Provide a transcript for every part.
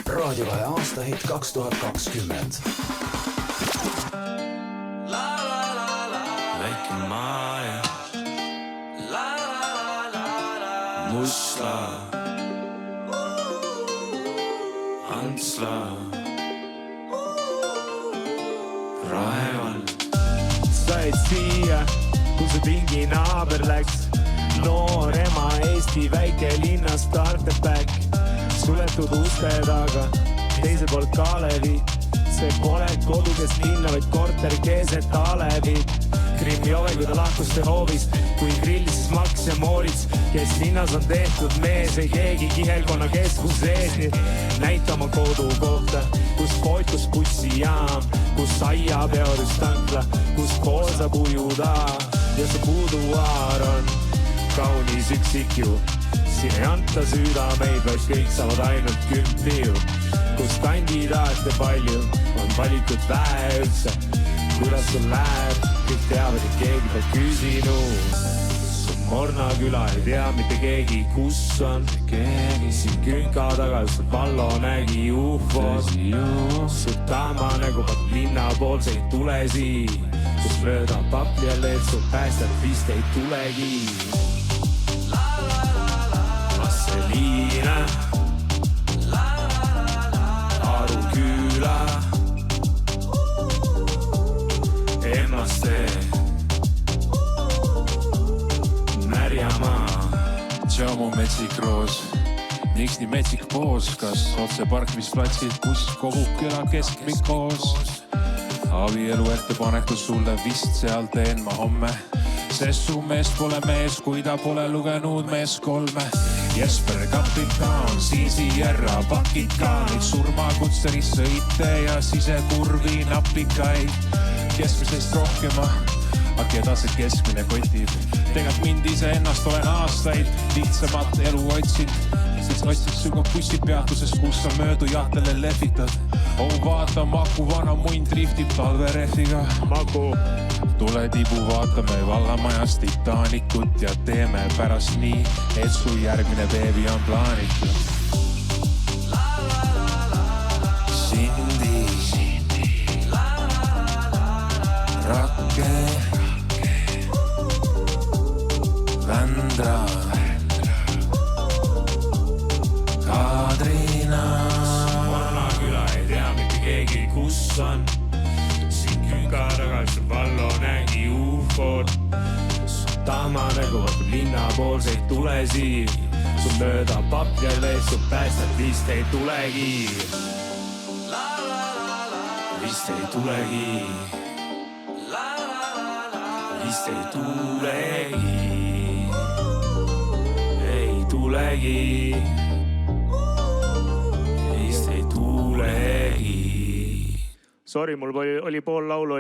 Raadiokaja aastahitt 2020. Väike Maja Musta Antsla Raeval Said siia, kus see pingi naaber läks. Noor ema Eesti väikelinna starterback. Suletud uste taga, teisel pool Kalevi. See pole kodu kes linna, vaid korter keset Alevit. Krimmi ove, kui ta lahkuste hoovis, kui grillis siis Max ja Moritz, kes linnas on tehtud mees, ei keegi kihelkonna keskus ees. Näita oma kodu kohta, kus Poitus bussijaam, kus aiapeodus tankla, kus kool saab ujuda ja see buduaar on kaunis üksik ju. Siin ei anta südameid, vaid kõik saavad ainult kümpiu. Kus kandidaate palju, on valikut vähe üldse. Kuidas sul läheb, kõik teavad, et keegi peab küsinud. Su Morna küla ei tea mitte keegi, kus on keegi. Siin künka taga, kus Vallo nägi ufos. Su Tama nägu pat linna poolseid tulesi. Kus mööda papli ja leetsu päästab vist ei tulegi. Liina Aru küla Emmaste Märjamaa Tšamu metsik roos, miks nii metsik poos, kas otse parkimisplatsid, kus kogu küla keskmik koos. Abielu ettepaneku sulle vist seal teen ma homme, sest su meest pole mees, kui ta pole lugenud mees kolme. Jesper kapitaan, Siisi-Järra pakid ka neid surmakutseris sõite ja sisekurvi napikaid. Keskmisest rohkema, aga keda see keskmine kotib? Tegad mind ise ennast olen aastaid lihtsamat elu otsinud, sest otsid suga bussipeatuses, kus sa möödujahtele lehvitad. Vaata Maku vana munn driftib talverefiga. Maku Tule tibu, vaatame vallamajast Titanikut ja teeme pärast nii, et su järgmine beebi on plaanitud. Sindi Rakke Vändra Kadrina Morna küla ei tea mitte keegi, kus on. Siin künka taga, kus Vallo nägi ufod. Su Tama nägu vaatab linna poolseid tulesi. Su mööda papja lees, su päästab vist ei tulegi. Vist ei tulegi. Vist ei tulegi. Ei tulegi. Vist ei tulegi. Sorry, mul oli pool laulu,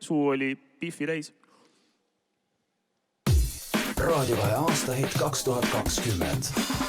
suu oli piffi täis. Raadiokaja aastahitt 2020.